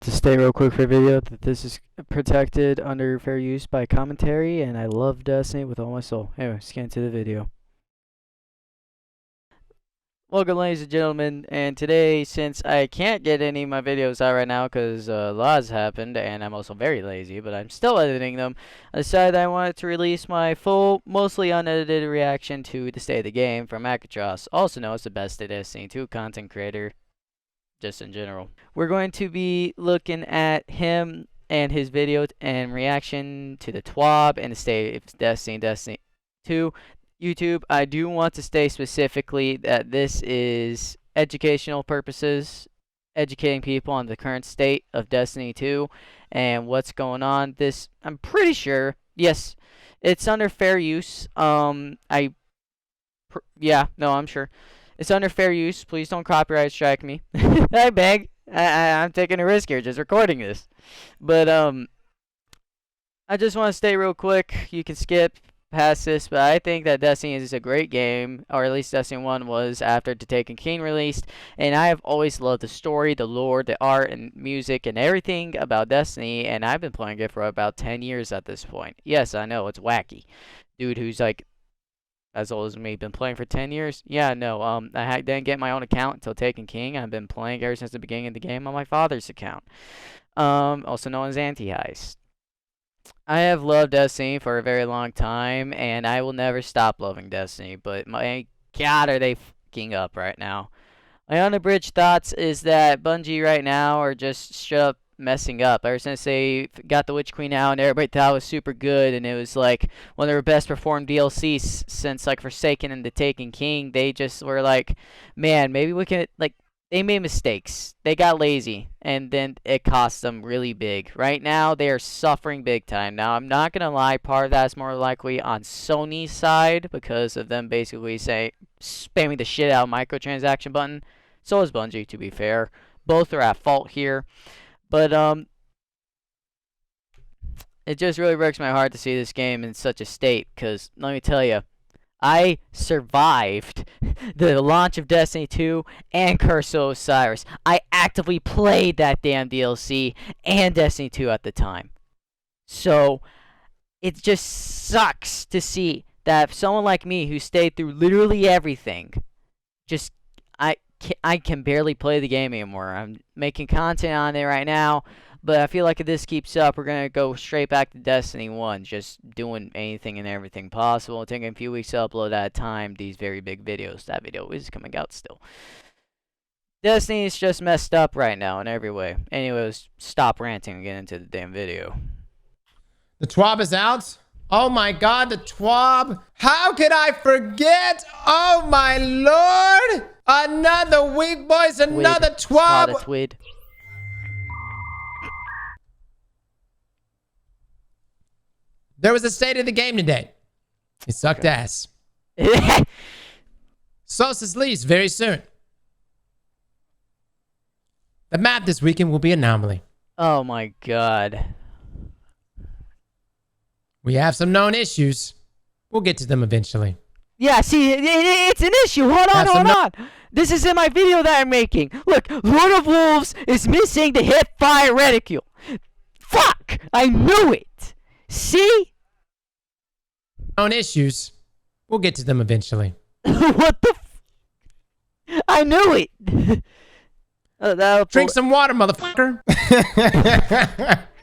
To stay real quick for video, that this is protected under fair use by commentary, and I love Destiny with all my soul. Anyway, scan to the video. Welcome, ladies and gentlemen, and today, since I can't get any of my videos out right now because laws happened, and I'm also very lazy, but I'm still editing them, I decided I wanted to release my full, mostly unedited reaction to the state of the game from Akatros, also known as the best Destiny 2 content creator, just in general. We're going to be looking at him and his video and reaction to the TWAB and the state of Destiny 2. YouTube, I do want to state specifically that this is educational purposes, educating people on the current state of Destiny 2 and what's going on. This, I'm pretty sure, yes, it's under fair use. I'm sure. It's under fair use. Please don't copyright strike me. I beg. I'm taking a risk here just recording this. But I just want to state real quick, you can skip past this, but I think that Destiny is a great game, or at least Destiny 1 was after The Taken King released, and I have always loved the story, the lore, the art, and music, and everything about Destiny, and I've been playing it for about 10 years at this point. Yes, I know, it's wacky. Dude who's like as old as me, been playing for 10 years? Yeah, no, I didn't get my own account until Taken King. I've been playing ever since the beginning of the game on my father's account, also known as Anti-Heist. I have loved Destiny for a very long time, and I will never stop loving Destiny, but my god, are they fucking up right now. My unabridged thoughts is that Bungie right now are just straight up messing up. Ever since they got the Witch Queen out and everybody thought it was super good, and it was like one of their best performed DLCs since like Forsaken and The Taken King, they just were like, man, maybe we can, like, they made mistakes. They got lazy, and then it cost them really big. Right now, they are suffering big time. Now, I'm not going to lie, part of that's more likely on Sony's side because of them basically spamming the shit out of microtransaction button. So is Bungie, to be fair. Both are at fault here. But, it just really breaks my heart to see this game in such a state, because let me tell you, I survived the launch of Destiny 2 and Curse of Osiris. I actively played that damn DLC and Destiny 2 at the time. So, it just sucks to see that someone like me who stayed through literally everything, just, I can barely play the game anymore. I'm making content on it right now, but I feel like if this keeps up, we're going to go straight back to Destiny 1, just doing anything and everything possible, taking a few weeks to upload at a time these very big videos. That video is coming out still. Destiny is just messed up right now in every way. Anyways, stop ranting and get into the damn video. The TWAB is out. Oh my god, the TWAB. How could I forget? Oh my lord. Another week, boys. Another TWAB. Twid. There was a state of the game today. It sucked ass. Solstice leaves very soon. The map this weekend will be Anomaly. Oh my god. We have some known issues. We'll get to them eventually. Yeah, see, it's an issue. Hold on. This is in my video that I'm making. Look, Lord of Wolves is missing the hip fire reticule. Fuck! I knew it. See? Known issues. We'll get to them eventually. What the I knew it. Drink some water, motherfucker.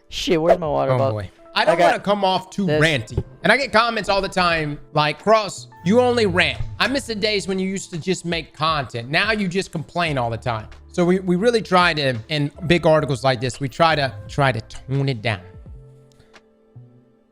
Shit, where's my water bottle? Boy. I don't want to come off too ranty. And I get comments all the time like, Cross, you only rant. I miss the days when you used to just make content. Now you just complain all the time. So we really try to, in big articles like this, we try to tone it down.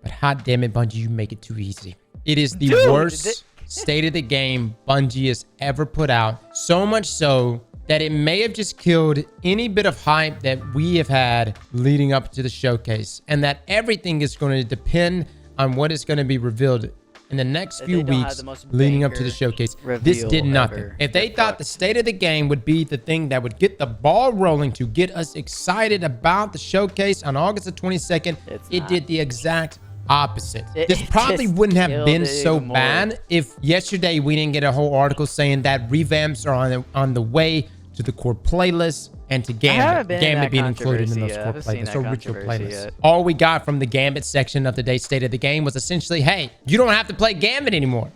But hot damn it, Bungie, you make it too easy. It is the worst state of the game Bungie has ever put out. So much so that it may have just killed any bit of hype that we have had leading up to the showcase, and that everything is going to depend on what is going to be revealed in the next few weeks leading up to the showcase. This did nothing. If they thought the state of the game would be the thing that would get the ball rolling to get us excited about the showcase on August the 22nd, it did the exact opposite. This probably wouldn't have been so bad if yesterday we didn't get a whole article saying that revamps are on the way to the core playlist, and to Gambit being included in those core playlists or ritual playlists. All we got from the Gambit section of today's State of the Game was essentially, hey, you don't have to play Gambit anymore.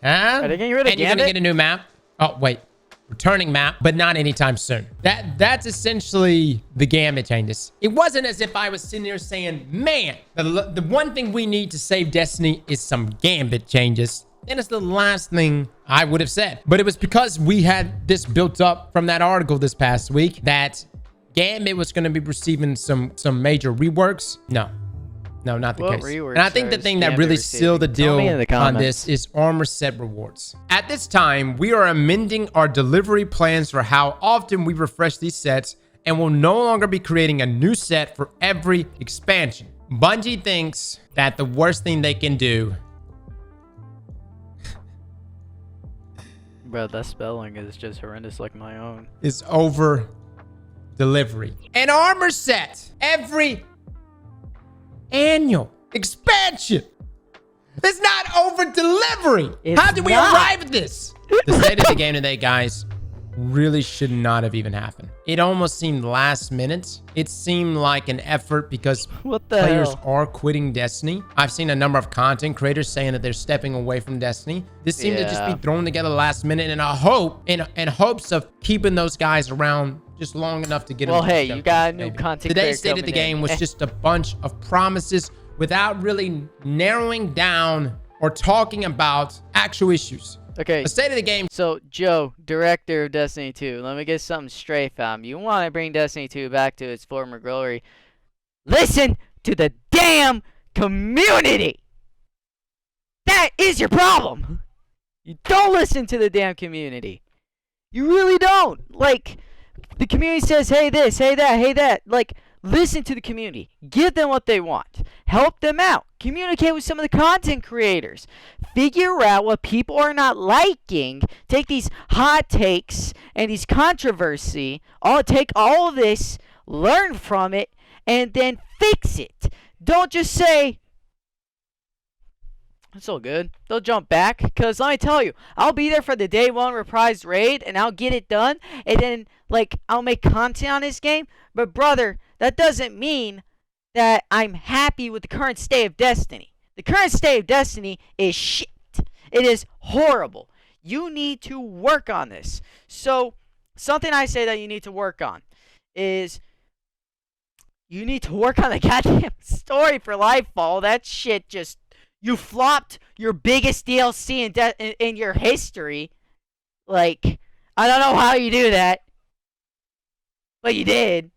Huh? Are they getting rid of and you're gonna get a new map. Oh, wait. Returning map, but not anytime soon. That's essentially the Gambit changes. It wasn't as if I was sitting there saying, man, the one thing we need to save Destiny is some Gambit changes. And it's the last thing I would have said. But it was because we had this built up from that article this past week that Gambit was going to be receiving some major reworks. No, not the case. And I think the thing that really sealed the deal on this is armor set rewards. At this time, we are amending our delivery plans for how often we refresh these sets and will no longer be creating a new set for every expansion. Bungie thinks that the worst thing they can do... Bro, that spelling is just horrendous like my own. ...is over delivery. An armor set every... annual expansion. It's not over delivery. How did we arrive at this? The State of the Game today, guys, really should not have even happened. It almost seemed last minute. It seemed like an effort because players are quitting Destiny. I've seen a number of content creators saying that they're stepping away from Destiny. This seemed to just be thrown together last minute in hopes of keeping those guys around just long enough to get them. Well, hey, you got a new content. Today's State of the Game was just a bunch of promises without really narrowing down or talking about actual issues. Okay. The State of the Game. So, Joe, director of Destiny 2, let me get something straight, fam. You want to bring Destiny 2 back to its former glory. Listen to the damn community. That is your problem. You don't listen to the damn community. You really don't. Like, the community says, hey this, hey that, hey that. Like, listen to the community. Give them what they want. Help them out. Communicate with some of the content creators. Figure out what people are not liking. Take these hot takes and these controversy. Take all of this, learn from it, and then fix it. Don't just say, it's all good. They'll jump back. Because let me tell you, I'll be there for the day one reprise raid, and I'll get it done. And then, like, I'll make content on this game. But, brother, that doesn't mean that I'm happy with the current state of Destiny. The current state of Destiny is shit. It is horrible. You need to work on this. So, something I say that you need to work on is you need to work on the goddamn story for Lightfall. That shit just... You flopped your biggest DLC in your history. Like, I don't know how you do that. But you did.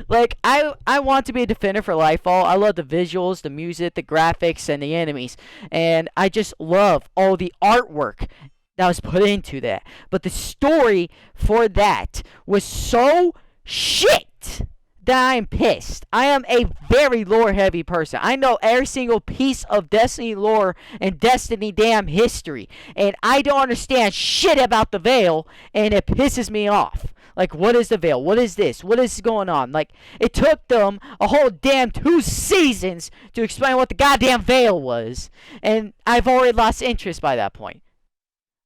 Like, I want to be a defender for Lightfall. I love the visuals, the music, the graphics, and the enemies. And I just love all the artwork that was put into that. But the story for that was so shit that I am pissed. I am a very lore-heavy person. I know every single piece of Destiny lore and Destiny damn history. And I don't understand shit about the Veil, and it pisses me off. Like, what is the Veil? What is this? What is going on? Like, it took them a whole damn 2 seasons to explain what the goddamn Veil was. And I've already lost interest by that point.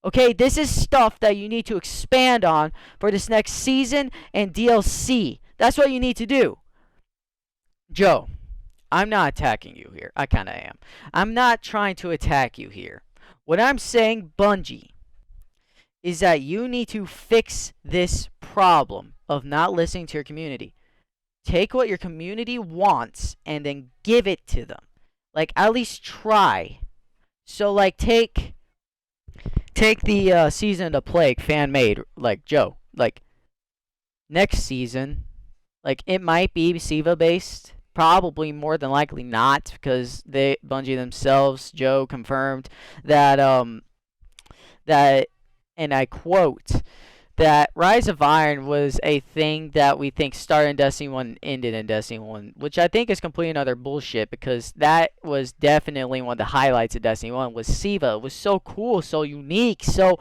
Okay, this is stuff that you need to expand on for this next season and DLC. That's what you need to do. Joe, I'm not attacking you here. I kind of am. I'm not trying to attack you here. What I'm saying, Bungie, is that you need to fix this problem of not listening to your community. Take what your community wants and then give it to them. Like, at least try. So, like, take the Season of the Plague fan-made, like, Joe. Like, next season, like, it might be Siva-based. Probably more than likely not, because Bungie themselves, Joe, confirmed that, and I quote, that Rise of Iron was a thing that we think started in Destiny 1 and ended in Destiny 1, which I think is completely another bullshit, because that was definitely one of the highlights of Destiny 1 was Siva. It was so cool, so unique, so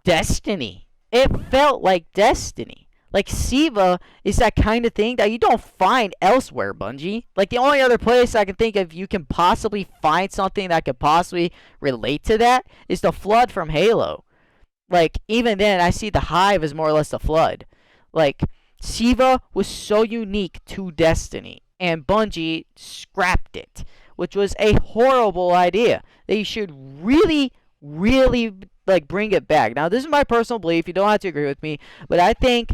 Destiny. It felt like Destiny. Like, Siva is that kind of thing that you don't find elsewhere, Bungie. Like, the only other place I can think of you can possibly find something that could possibly relate to that is the Flood from Halo. Like, even then, I see the Hive as more or less the Flood. Like, Siva was so unique to Destiny, and Bungie scrapped it, which was a horrible idea. They should really, really, like, bring it back. Now, this is my personal belief. You don't have to agree with me, but I think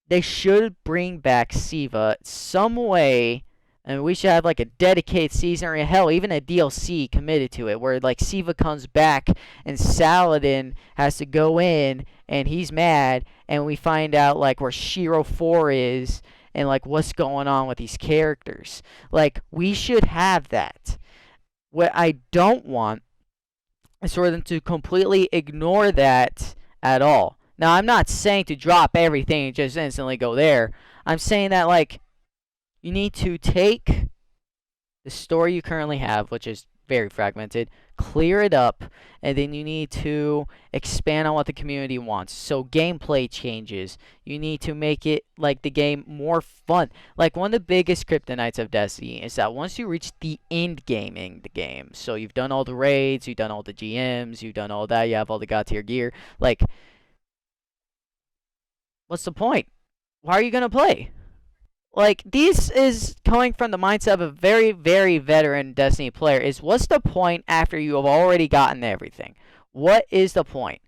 they should bring back Siva some way, and we should have like a dedicated season, or hell, even a DLC committed to it, where like Siva comes back and Saladin has to go in and he's mad, and we find out like where Shiro 4 is and like what's going on with these characters. Like, we should have that. What I don't want is for them to completely ignore that at all. Now, I'm not saying to drop everything and just instantly go there. I'm saying that, like, you need to take the story you currently have, which is very fragmented, clear it up, and then you need to expand on what the community wants. So gameplay changes. You need to make it, like, the game more fun. Like, one of the biggest kryptonites of Destiny is that once you reach the end game in the game, so you've done all the raids, you've done all the GMs, you've done all that, you have all the god tier gear, like, what's the point? Why are you going to play? Like, this is coming from the mindset of a very, very veteran Destiny player, is what's the point after you have already gotten everything? What is the point?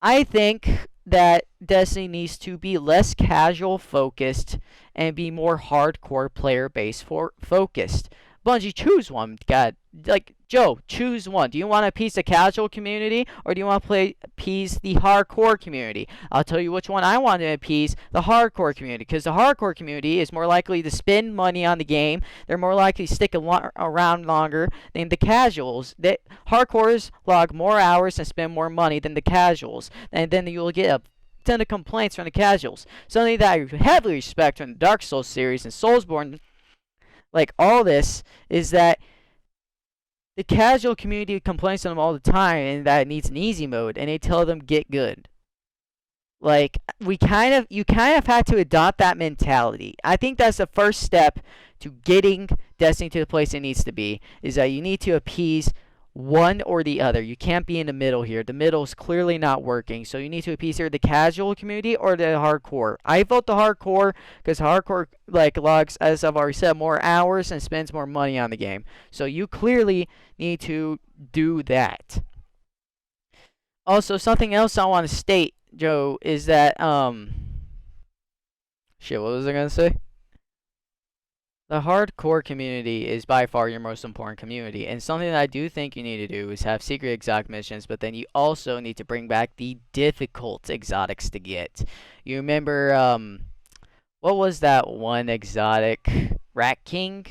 I think that Destiny needs to be less casual focused and be more hardcore player base focused. Bungie, choose one. God, like, Joe, choose one. Do you want to appease the casual community, or do you want to appease the hardcore community? I'll tell you which one I want to appease: the hardcore community, because the hardcore community is more likely to spend money on the game. They're more likely to stick around longer than the casuals. Hardcores log more hours and spend more money than the casuals, and then you'll get a ton of complaints from the casuals. Something that I heavily respect from the Dark Souls series and Soulsborne, like all this, is that the casual community complains to them all the time and that it needs an easy mode, and they tell them get good. Like, you kind of have to adopt that mentality. I think that's the first step to getting Destiny to the place it needs to be, is that you need to appease one or the other. You can't be in the middle here. The middle is clearly not working. So you need to appease either the casual community or the hardcore. I vote the hardcore because hardcore, like, logs, as I've already said, more hours and spends more money on the game. So you clearly need to do that. Also, something else I want to state, Joe, is that shit, what was I gonna say? The hardcore community is by far your most important community, and something that I do think you need to do is have secret exotic missions, but then you also need to bring back the difficult exotics to get. You remember, what was that one exotic? Rat King?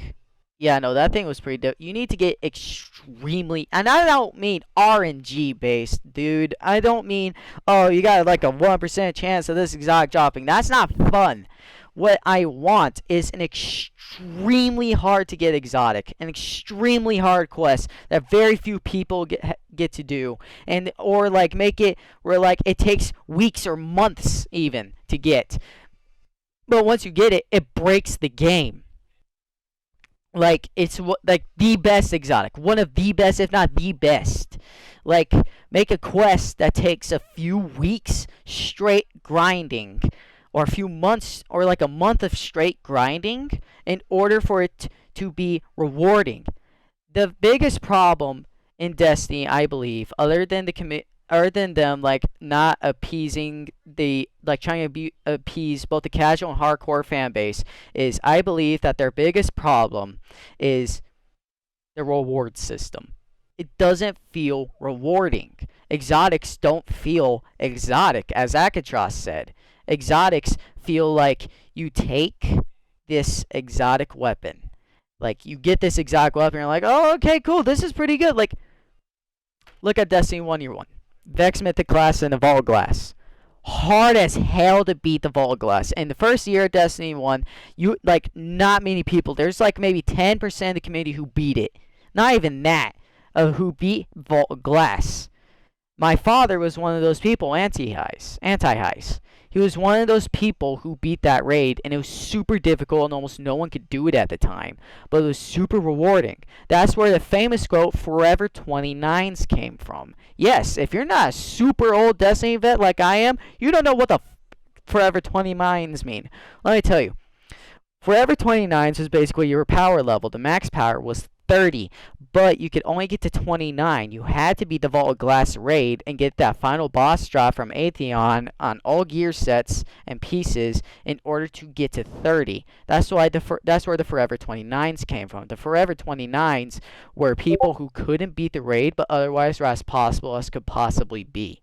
Yeah, no, that thing was pretty dope. You need to get extremely, and I don't mean RNG based, dude. I don't mean, oh, you got like a 1% chance of this exotic dropping. That's not fun. What I want is an extremely hard to get exotic, an extremely hard quest that very few people get to do, and or like make it where like it takes weeks or months even to get. But once you get it, it breaks the game. Like, it's like the best exotic, one of the best, if not the best. Like, make a quest that takes a few weeks straight grinding, or a few months, or like a month of straight grinding, in order for it to be rewarding. The biggest problem in Destiny, I believe, other than them like not appeasing the, like, trying to appease both the casual and hardcore fan base, is I believe that their biggest problem is the reward system. It doesn't feel rewarding. Exotics don't feel exotic, as Akatros said. Exotics feel like you take this exotic weapon. Like, you get this exotic weapon, and you're like, oh, okay, cool, this is pretty good. Like, look at Destiny 1 Year 1. Vex Mythic class and the Vault Glass. Hard as hell to beat the Vault Glass. In the first year of Destiny 1, you, like, not many people. There's like maybe 10% of the community who beat it. Not even that, of who beat Vault Glass. My father was one of those people, anti-heist. He was one of those people who beat that raid, and it was super difficult, and almost no one could do it at the time. But it was super rewarding. That's where the famous quote, Forever 29s, came from. Yes, if you're not a super old Destiny vet like I am, you don't know what the Forever 29s mean. Let me tell you. Forever 29s was basically your power level. The max power was 30, but you could only get to 29. You had to beat the Vault of Glass raid and get that final boss drop from Atheon on all gear sets and pieces in order to get to 30. That's where the Forever 29s came from. The Forever 29s were people who couldn't beat the raid, but otherwise were as possible as could possibly be.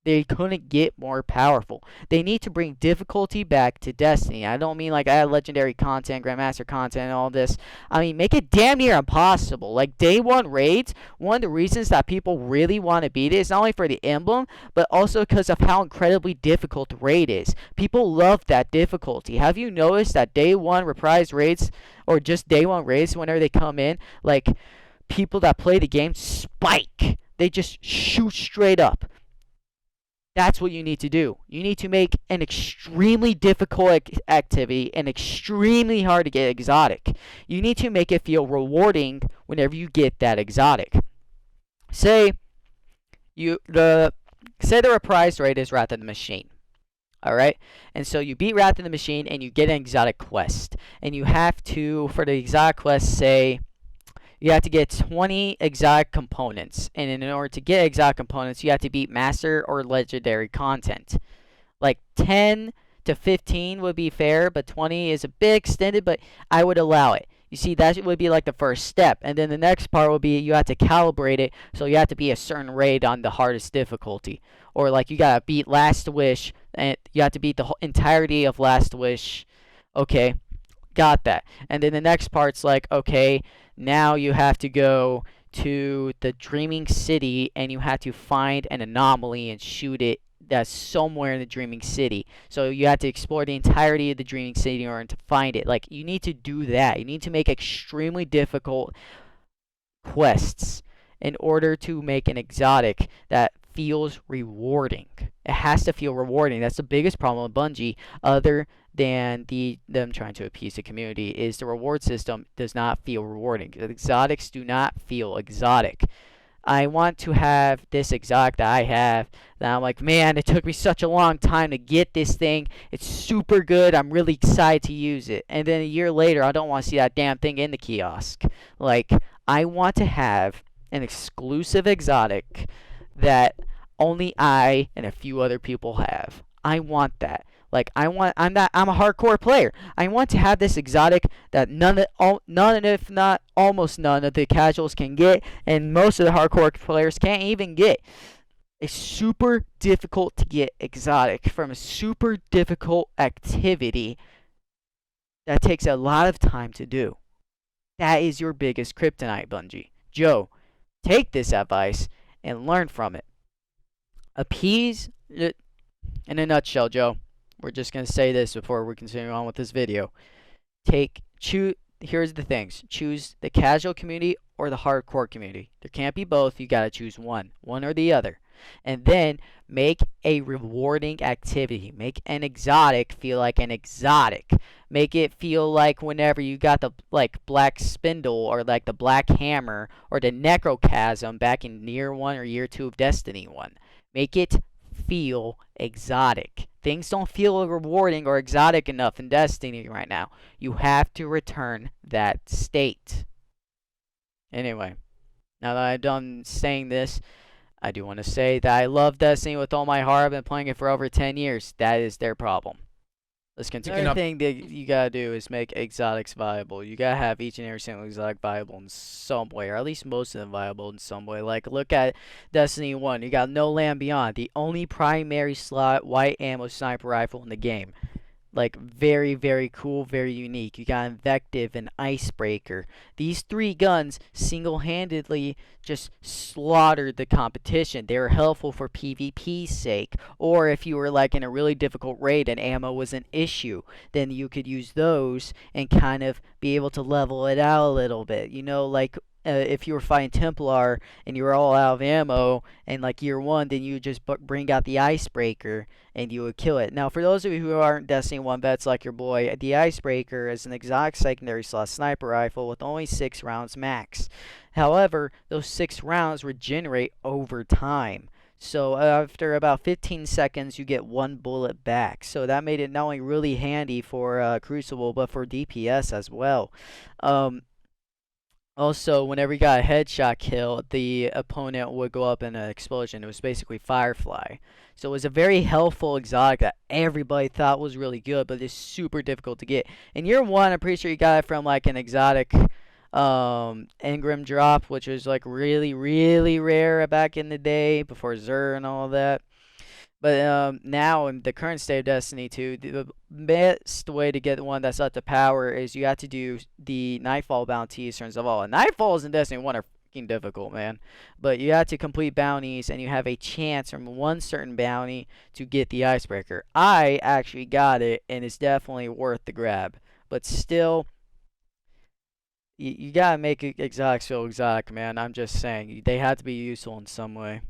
They couldn't get more powerful. They need to bring difficulty back to Destiny. I don't mean like add legendary content, Grandmaster content, and all this. I mean, make it damn near impossible. Like day one raids, one of the reasons that people really want to beat it is not only for the emblem, but also because of how incredibly difficult the raid is. People love that difficulty. Have you noticed that day one reprise raids, or just day one raids, whenever they come in, like people that play the game spike. They just shoot straight up. That's what you need to do. You need to make an extremely difficult activity and extremely hard to get exotic. You need to make it feel rewarding whenever you get that exotic. Say the reprise rate is Wrath of the Machine. Alright? And so you beat Wrath of the Machine and you get an exotic quest. And you have to, for the exotic quest, say you have to get 20 exotic components. And in order to get exotic components, you have to beat master or legendary content. Like 10 to 15 would be fair, but 20 is a bit extended, but I would allow it. You see, that would be like the first step. And then the next part will be you have to calibrate it, so you have to be a certain raid on the hardest difficulty. Or like you gotta beat Last Wish, and you have to beat the entirety of Last Wish. Okay, got that. And then the next part's like, okay, now you have to go to the Dreaming City and you have to find an anomaly and shoot it that's somewhere in the Dreaming City. So you have to explore the entirety of the Dreaming City in order to find it. Like, you need to do that. You need to make extremely difficult quests in order to make an exotic that feels rewarding. It has to feel rewarding. That's the biggest problem with Bungie, other than them trying to appease the community, is the reward system does not feel rewarding. The exotics do not feel exotic. I want to have this exotic that I have that I'm like, man, it took me such a long time to get this thing. It's super good. I'm really excited to use it. And then a year later, I don't want to see that damn thing in the kiosk. Like, I want to have an exclusive exotic that only I and a few other people have. I want that. Like, I'm a hardcore player. I want to have this exotic that none, if not almost none, of the casuals can get, and most of the hardcore players can't even get. It's super difficult to get exotic from a super difficult activity that takes a lot of time to do. That is your biggest kryptonite, Bungie. Joe, take this advice and learn from it. Appease it in a nutshell, Joe. We're just going to say this before we continue on with this video. Here's the things. Choose the casual community or the hardcore community. There can't be both. You got to choose one or the other. And then make a rewarding activity. Make an exotic feel like an exotic. Make it feel like whenever you got the black spindle or like the black hammer or the necrochasm back in year 1 or year 2 of Destiny 1. Make it feel exotic. Things don't feel rewarding or exotic enough in Destiny right now. You have to return that state. Anyway, now that I've done saying this, I do want to say that I love Destiny with all my heart. I've been playing it for over 10 years. That is their problem. Let's continue. Another thing that you gotta do is make exotics viable. You gotta have each and every single exotic viable in some way, or at least most of them viable in some way. Like, look at Destiny 1. You got No Land Beyond, the only primary slot white ammo sniper rifle in the game. Like, very, very cool, very unique. You got Invective and Icebreaker. These 3 guns single-handedly just slaughtered the competition. They were helpful for PvP's sake. Or if you were like in a really difficult raid and ammo was an issue, then you could use those and kind of be able to level it out a little bit. You know, like if you were fighting Templar and you were all out of ammo and like year 1, then you would just bring out the icebreaker and you would kill it. Now, for those of you who aren't Destiny 1 vets like your boy, the icebreaker is an exotic secondary slot sniper rifle with only 6 rounds max. However, those 6 rounds regenerate over time. So after about 15 seconds, you get 1 bullet back. So that made it not only really handy for Crucible, but for DPS as well. Also, whenever you got a headshot kill, the opponent would go up in an explosion. It was basically Firefly. So it was a very helpful exotic that everybody thought was really good, but it's super difficult to get. In year 1, I'm pretty sure you got it from like an exotic engram drop, which was like really, really rare back in the day before Xur and all that. But now in the current state of Destiny 2, the best way to get one that's up to power is you have to do the Nightfall bounties first of all. And Nightfalls in Destiny 1 are fucking difficult, man. But you have to complete bounties, and you have a chance from one certain bounty to get the icebreaker. I actually got it, and it's definitely worth the grab. But still, you gotta make exotics feel exotic, man. I'm just saying, they have to be useful in some way.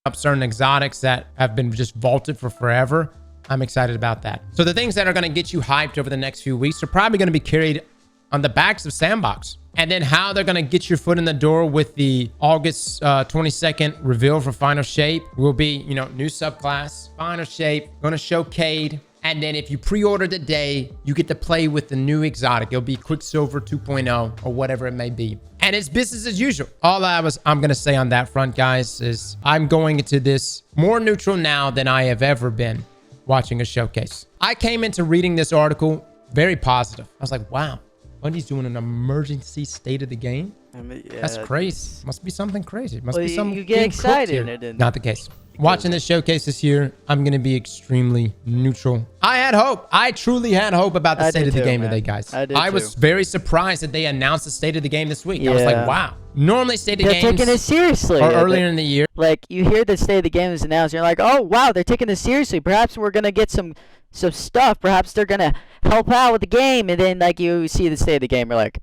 Up certain exotics that have been just vaulted for forever. I'm excited about that. So the things that are going to get you hyped over the next few weeks are probably going to be carried on the backs of Sandbox. And then how they're going to get your foot in the door with the August 22nd reveal for Final Shape will be, you know, new subclass, Final Shape, going to show Cade. And then if you pre-order today, you get to play with the new exotic. It'll be Quicksilver 2.0 or whatever it may be. And it's business as usual. All I'm going to say on that front, guys, is I'm going into this more neutral now than I have ever been watching a showcase. I came into reading this article very positive. I was like, wow, Bungie's doing an emergency state of the game? I mean, yeah, that's crazy. Must be something crazy. Must be something. You get excited. And it not the case. Watching this showcase this year, I'm going to be extremely neutral. I had hope. I truly had hope about the state of the game today, guys. I was very surprised that they announced the state of the game this week. Yeah. I was like, wow. Normally, state of the game they're taking it seriously. Or earlier in the year. Like, you hear the state of the game is announced, you're like, oh, wow, they're taking this seriously. Perhaps we're going to get some stuff. Perhaps they're going to help out with the game. And then, like, you see the state of the game, you're like,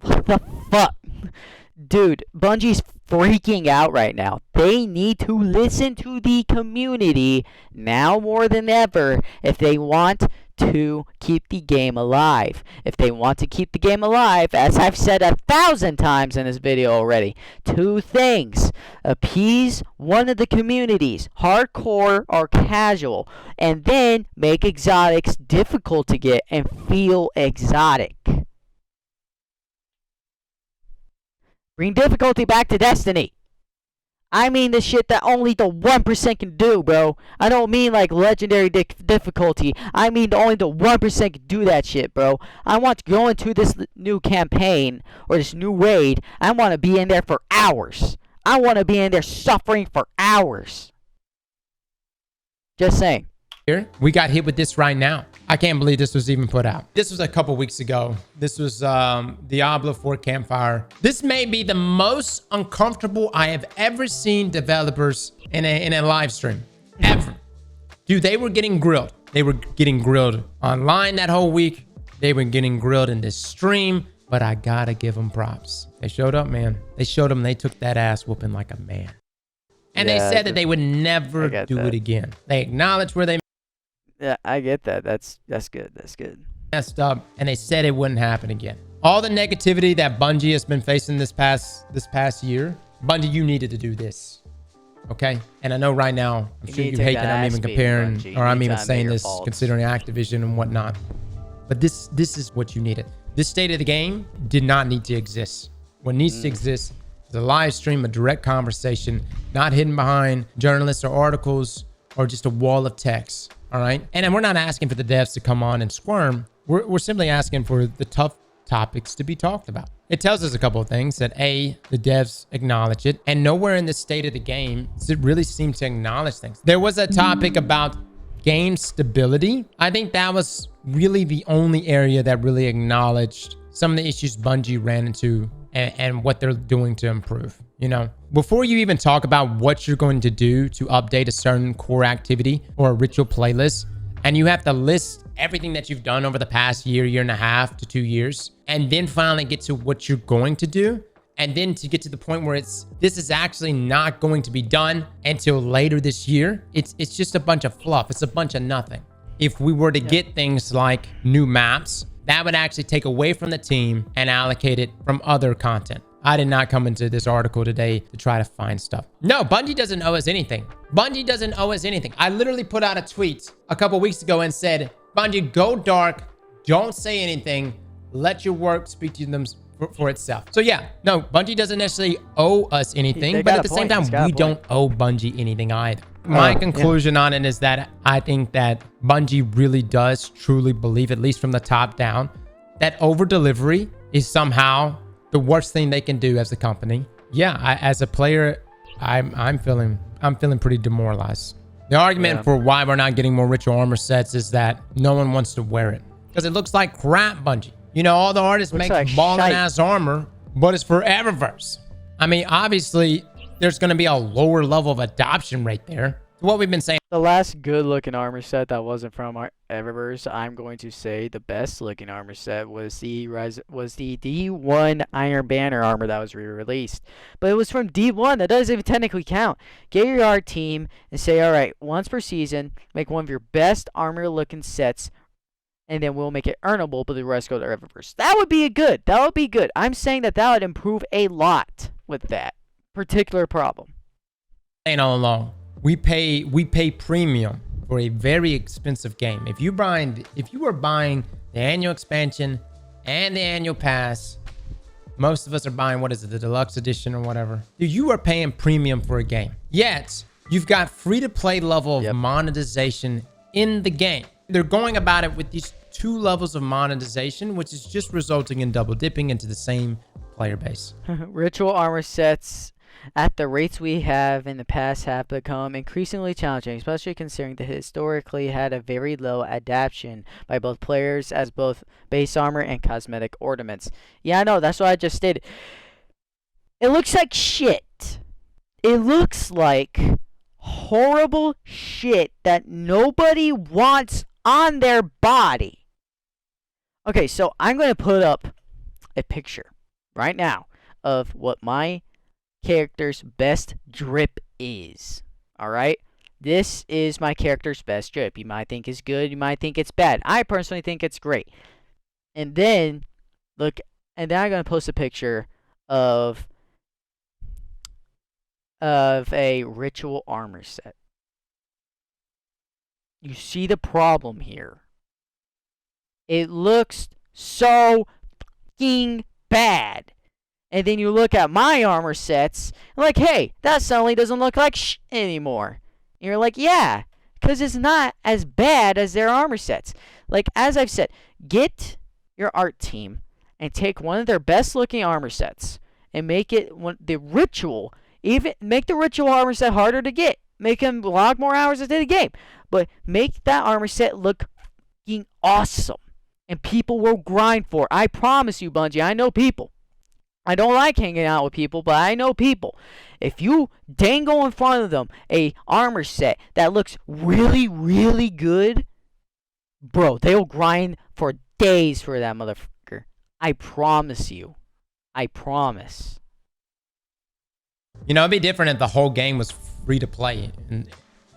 what the fuck? Dude, Bungie's freaking out right now. They need to listen to the community now more than ever if they want to keep the game alive. If they want to keep the game alive, as I've said 1,000 times in this video already, 2 things. Appease one of the communities, hardcore or casual, and then make exotics difficult to get and feel exotic. Bring difficulty back to Destiny. I mean the shit that only the 1% can do, bro. I don't mean like legendary difficulty. I mean only the 1% can do that shit, bro. I want to go into this new campaign or this new raid. I want to be in there for hours. I want to be in there suffering for hours. Just saying. Here, we got hit with this right now. I can't believe this was even put out. This was a couple weeks ago. This was Diablo 4 Campfire. This may be the most uncomfortable I have ever seen developers in a live stream. Ever. Dude, they were getting grilled. They were getting grilled online that whole week. They were getting grilled in this stream. But I gotta give them props. They showed up, man. They showed them they took that ass whooping like a man. And yeah, they said that they would never do it again. They acknowledged where they yeah, I get that. That's good. That's good. Messed up, and they said it wouldn't happen again. All the negativity that Bungie has been facing this past year, Bungie, you needed to do this, okay? And I know right now, I'm sure you hate that I'm even comparing, or I'm even saying this, considering Activision and whatnot. But this is what you needed. This state of the game did not need to exist. What needs to exist is a live stream, a direct conversation, not hidden behind journalists or articles or just a wall of text. All right. And then we're not asking for the devs to come on and squirm. We're simply asking for the tough topics to be talked about. It tells us a couple of things that A, the devs acknowledge it, and nowhere in the state of the game does it really seem to acknowledge things. There was a topic about game stability. I think that was really the only area that really acknowledged some of the issues Bungie ran into and what they're doing to improve. You know, before you even talk about what you're going to do to update a certain core activity or a ritual playlist, and you have to list everything that you've done over the past year and a half to 2 years, and then finally get to what you're going to do. And then to get to the point where this is actually not going to be done until later this year. It's just a bunch of fluff. It's a bunch of nothing. If we were to get things like new maps, that would actually take away from the team and allocate it from other content. I did not come into this article today to try to find stuff. No, Bungie doesn't owe us anything. Bungie doesn't owe us anything. I literally put out a tweet a couple weeks ago and said, Bungie, go dark. Don't say anything. Let your work speak to them for itself. So yeah, no, Bungie doesn't necessarily owe us anything, but at the same time, we don't owe Bungie anything either. My conclusion on it is that I think that Bungie really does truly believe, at least from the top down, that over delivery is somehow the worst thing they can do as a company. Yeah, as a player, I'm feeling pretty demoralized. The argument for why we're not getting more ritual armor sets is that no one wants to wear it because it looks like crap, Bungie. You know, all the artists make like balling ass armor, but it's for Eververse. I mean, obviously, there's going to be a lower level of adoption rate there. What we've been saying. The last good looking armor set that wasn't from our Eververse, I'm going to say the best looking armor set was the D1 Iron Banner armor that was re-released. But it was from D1. That doesn't even technically count. Get your art team and say, all right, once per season, make one of your best armor looking sets, and then we'll make it earnable, but the rest go to Eververse. That would be good. That would be good. I'm saying that would improve a lot with that particular problem. And all along, we pay premium for a very expensive game. If you were buying the annual expansion and the annual pass, most of us are buying, what is it, the deluxe edition or whatever. Dude, you are paying premium for a game. Yet, you've got free-to-play level of monetization in the game. They're going about it with these 2 levels of monetization, which is just resulting in double dipping into the same player base. Ritual armor sets at the rates we have in the past have become increasingly challenging, especially considering they historically had a very low adaptation by both players as both base armor and cosmetic ornaments. Yeah, I know, that's what I just stated. It looks like shit. It looks like horrible shit that nobody wants on their body. Okay, so I'm going to put up a picture right now of what my character's best drip is. Alright? This is my character's best drip. You might think it's good, you might think it's bad. I personally think it's great. And then, I'm going to post a picture of a ritual armor set. You see the problem here. It looks so fucking bad. And then you look at my armor sets, and like, hey, that suddenly doesn't look like shit anymore. And you're like, yeah, because it's not as bad as their armor sets. Like, as I've said, get your art team and take one of their best looking armor sets and make it the ritual. Even make the ritual armor set harder to get. Make them log more hours into the game. But make that armor set look fucking awesome. And people will grind for it. I promise you, Bungie, I know people. I don't like hanging out with people, but I know people. If you dangle in front of them a armor set that looks really, really good, bro, they'll grind for days for that motherfucker. I promise you. I promise. You know, it'd be different if the whole game was free to play. And,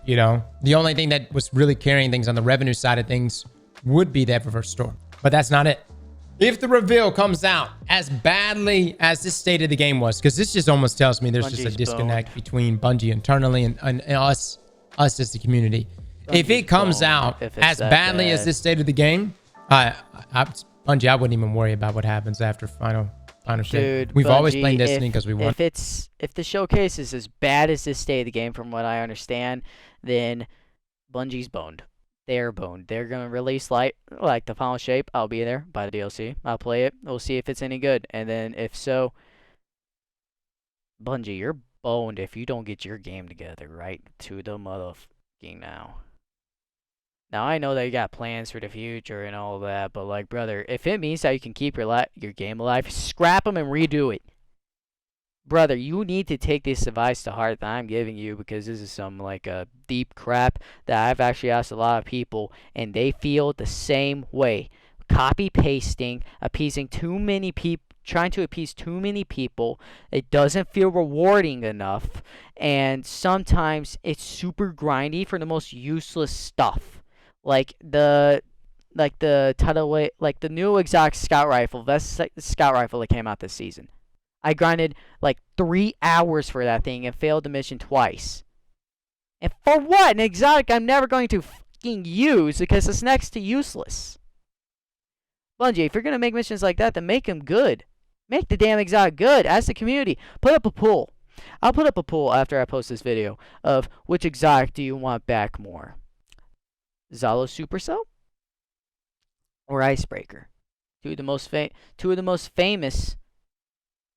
you know, the only thing that was really carrying things on the revenue side of things would be the Eververse store. But that's not it. If the reveal comes out as badly as this state of the game was, because this just almost tells me there's Bungie's just a disconnect between Bungie internally and us as the community. Bungie's if it comes out as badly as this state of the game, Bungie, I wouldn't even worry about what happens after final shit. We've always played Destiny because we won. If the showcase is as bad as this state of the game, from what I understand, then Bungie's boned. They're boned. They're going to release like the final shape. I'll be there. Buy the DLC. I'll play it. We'll see if it's any good. And then if so, Bungie, you're boned if you don't get your game together right to the motherfucking now. Now, I know that you got plans for the future and all that, but like, brother, if it means that you can keep your game alive, scrap them and redo it. brother, you need to take this advice to heart that I'm giving you, because this is some like deep crap that I've actually asked a lot of people and they feel the same way. Copy pasting, appeasing too many people, trying to appease too many people, it doesn't feel rewarding enough, and sometimes it's super grindy for the most useless stuff. Like the new exotic scout rifle, that's the scout rifle that came out this season. I grinded like 3 hours for that thing and failed the mission twice. And for what? An exotic I'm never going to fucking use because it's next to useless. Bungie, if you're going to make missions like that, then make them good. Make the damn exotic good. Ask the community. Put up a poll. I'll put up a poll after I post this video of which exotic do you want back more. Zalo Supercell or Icebreaker? Two of the most famous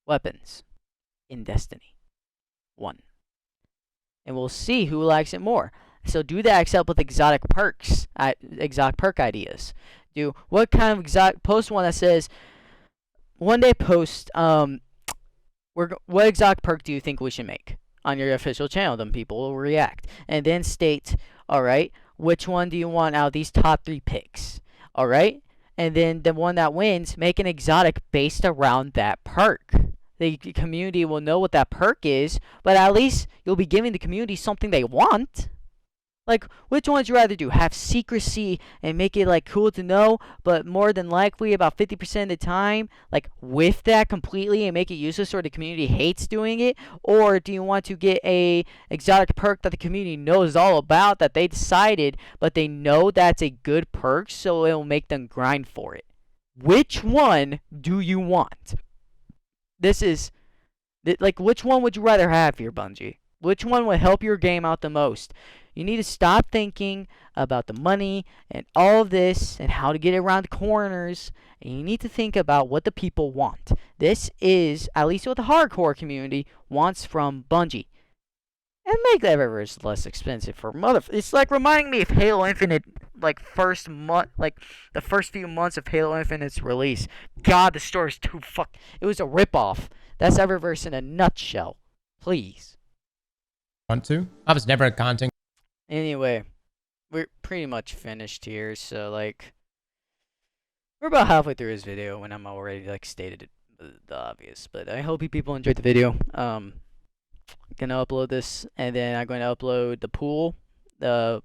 weapons in Destiny 1. And we'll see who likes it more. So do that except with exotic perks, exotic perk ideas. Do what kind of exotic, post one that says, one day post, what exotic perk do you think we should make on your official channel? Then people will react. And then state, alright, which one do you want out of these top 3 picks? Alright? And then the one that wins, make an exotic based around that perk. The community will know what that perk is, but at least you'll be giving the community something they want. Like, which one would you rather do? Have secrecy and make it, like, cool to know, but more than likely, about 50% of the time, like, with that completely and make it useless or the community hates doing it? Or do you want to get a exotic perk that the community knows all about, that they decided, but they know that's a good perk, so it will make them grind for it? Which one do you want? This is, like, which one would you rather have here, Bungie? Which one would help your game out the most? You need to stop thinking about the money and all of this and how to get around the corners. And you need to think about what the people want. This is, at least what the hardcore community wants from Bungie. And make that Eververse less expensive for It's like reminding me of Halo Infinite, like the first few months of Halo Infinite's release. God, the story's too it was a ripoff. That's Eververse in a nutshell. Please. Want to? I was never a content. Anyway, we're pretty much finished here, so like we're about halfway through this video when I'm already like stated the obvious. But I hope you people enjoyed the video. Gonna upload this, and then I'm going to upload the pool, the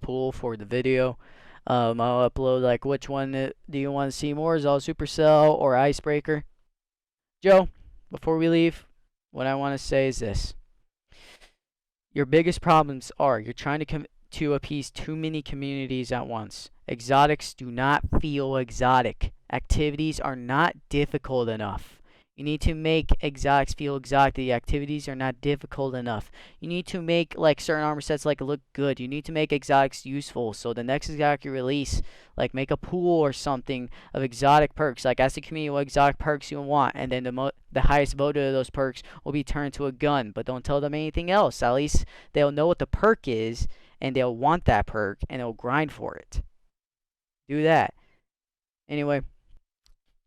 pool for the video. I'll upload like which one do you want to see more, Zalo Supercell or Icebreaker. Joe, before we leave, what I want to say is this. Your biggest problems are you're trying to appease too many communities at once. Exotics do not feel exotic. Activities are not difficult enough. You need to make exotics feel exotic. The activities are not difficult enough. You need to make like certain armor sets like look good. You need to make exotics useful. So the next exotic you release, like make a pool or something of exotic perks. Like ask the community what exotic perks you want, and then the highest voted of those perks will be turned to a gun. But don't tell them anything else. At least they'll know what the perk is, and they'll want that perk, and they'll grind for it. Do that. Anyway,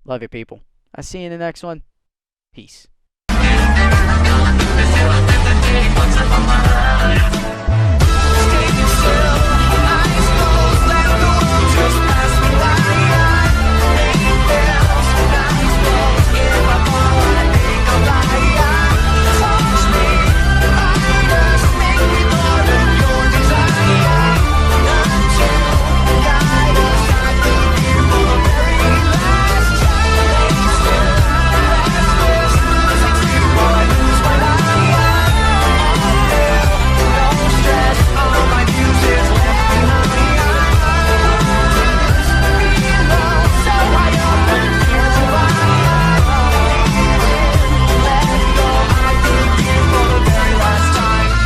love you people. I'll see you in the next one. Peace.